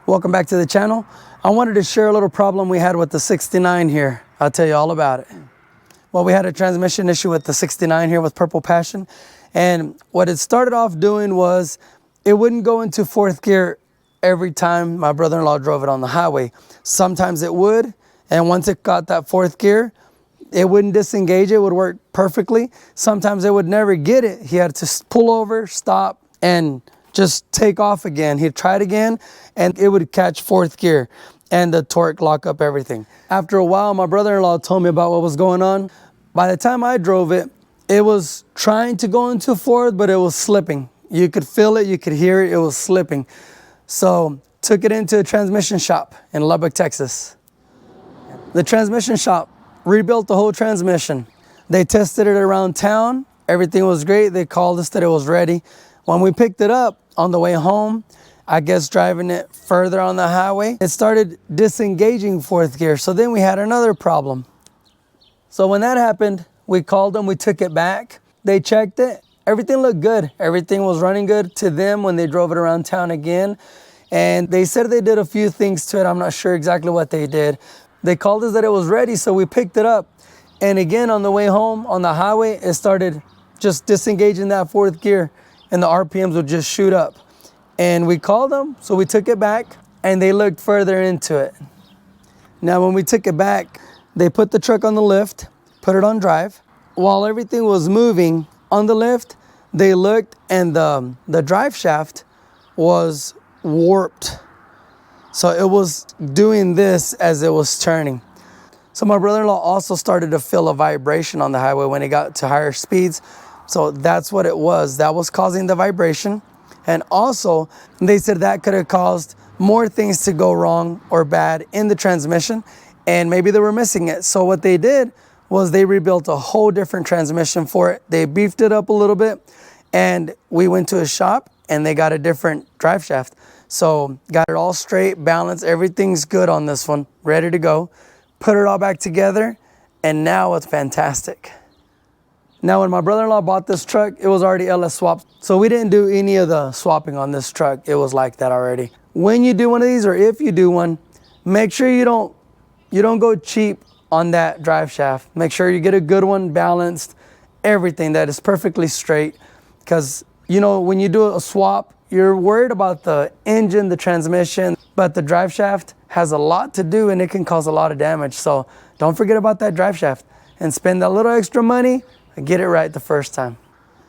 Welcome back to the channel. I wanted to share a little problem we had with the 69 here. I'll tell you all about it. Well, we had a transmission issue with the 69 here with Purple Passion. And what it started off doing was it wouldn't go into fourth gear every time my brother-in-law drove it on the highway. Sometimes it would, and once it got that fourth gear, it wouldn't disengage, it would work perfectly. Sometimes it would never get it. He had to pull over, stop, and just take off again. He'd try it again, and it would catch fourth gear, and the torque lock up everything. After a while, my brother-in-law told me about what was going on. By the time I drove it, it was trying to go into fourth, but it was slipping. You could feel it, you could hear it, it was slipping. So took it into a transmission shop in Lubbock, Texas. The transmission shop rebuilt the whole transmission. They tested it around town. Everything was great. They called us that it was ready. When we picked it up on the way home, I guess driving it further on the highway, it started disengaging fourth gear. So then we had another problem. So when that happened, we called them, we took it back. They checked it. Everything looked good. Everything was running good to them when they drove it around town again. And they said they did a few things to it. I'm not sure exactly what they did. They called us that it was ready, so we picked it up. And again, on the way home on the highway, it started just disengaging that fourth gear, and the RPMs would just shoot up. And we called them, so we took it back, and they looked further into it. Now, when we took it back, they put the truck on the lift, put it on drive. While everything was moving on the lift, they looked, and the drive shaft was warped. So it was doing this as it was turning. So my brother-in-law also started to feel a vibration on the highway when he got to higher speeds. So that's what it was. That was causing the vibration. And also, they said that could have caused more things to go wrong or bad in the transmission, and maybe they were missing it. So what they did was they rebuilt a whole different transmission for it. They beefed it up a little bit, and we went to a shop and they got a different drive shaft. So got it all straight, balanced, everything's good on this one, ready to go. Put it all back together, and now it's fantastic. Now, when my brother-in-law bought this truck, it was already LS swapped. So we didn't do any of the swapping on this truck. It was like that already. When you do one of these, or if you do one, make sure you don't go cheap on that drive shaft. Make sure you get a good one, balanced, everything that is perfectly straight. Because, you know, when you do a swap, you're worried about the engine, the transmission, but the drive shaft has a lot to do, and it can cause a lot of damage. So don't forget about that drive shaft and spend a little extra money and get it right the first time.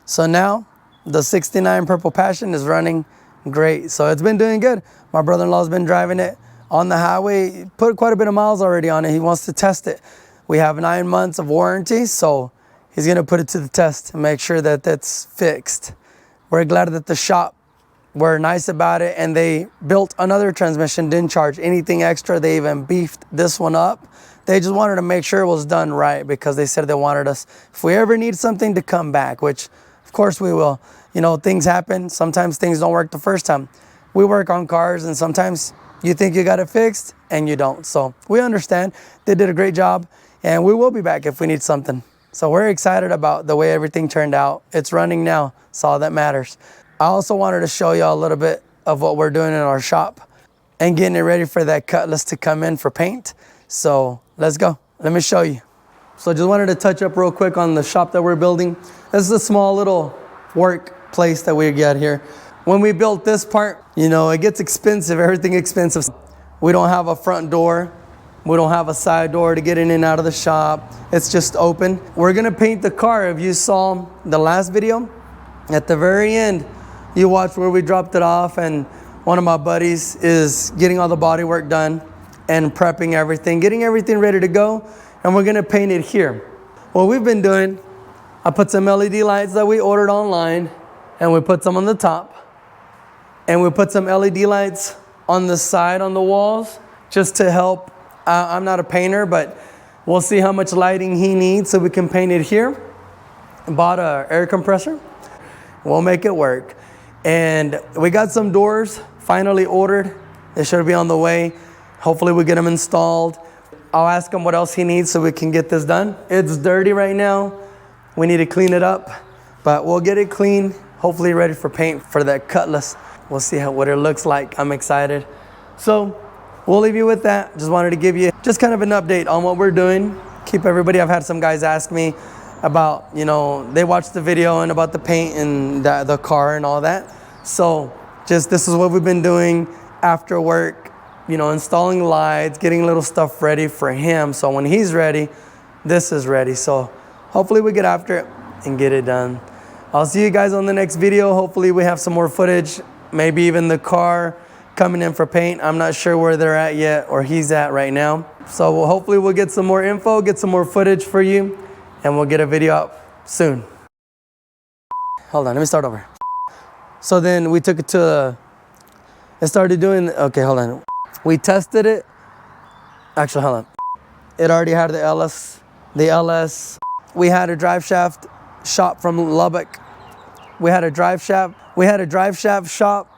So now the 69 Purple Passion is running great. So it's been doing good. My brother-in-law's been driving it on the highway, put quite a bit of miles already on it. He wants to test it. We have 9 months of warranty, so he's gonna put it to the test and make sure that that's fixed. We're glad that the shop were nice about it, and they built another transmission, didn't charge anything extra. They even beefed this one up. They just wanted to make sure it was done right, because they said they wanted us, if we ever need something, to come back, which of course we will. You know, things happen. Sometimes things don't work the first time. We work on cars, and sometimes you think you got it fixed and you don't. So we understand. They did a great job, and we will be back if we need something. So we're excited about the way everything turned out. It's running now. That's all that matters. I also wanted to show you a little bit of what we're doing in our shop and getting it ready for that cutlass to come in for paint. So let's go. Let me show you. So just wanted to touch up real quick on the shop that we're building. This is a small little work place that we got here. When we built this part, you know, it gets expensive, everything expensive. We don't have a front door. We don't have a side door to get in and out of the shop. It's just open. We're gonna paint the car. If you saw the last video, at the very end, you watched where we dropped it off, and one of my buddies is getting all the body work done and prepping everything, getting everything ready to go, and we're gonna paint it here. What we've been doing, I put some LED lights that we ordered online, and we put some on the top, and we put some LED lights on the side on the walls just to help. I'm not a painter, but we'll see how much lighting he needs so we can paint it here. Bought an air compressor. We'll make it work. And we got some doors finally ordered. They should be on the way. Hopefully we get them installed. I'll ask him what else he needs so we can get this done. It's dirty right now. We need to clean it up, but we'll get it clean, hopefully ready for paint for that cutlass. We'll see what it looks like. I'm excited. So we'll leave you with that. Just wanted to give you just kind of an update on what we're doing. Keep everybody, I've had some guys ask me about, you know, they watched the video and about the paint and the car and all that. So just this is what we've been doing after work, you know, installing lights, getting little stuff ready for him. So when he's ready, this is ready. So hopefully we get after it and get it done. I'll see you guys on the next video. Hopefully we have some more footage, maybe even the car coming in for paint. I'm not sure where they're at yet, or he's at right now. So hopefully we'll get some more info, get some more footage for you, and we'll get a video up soon. Hold on, let me start over. So then we took it to, it started doing, okay, hold on. We tested it. Actually, hold on. It already had the LS. We had a drive shaft shop from Lubbock. We had a drive shaft shop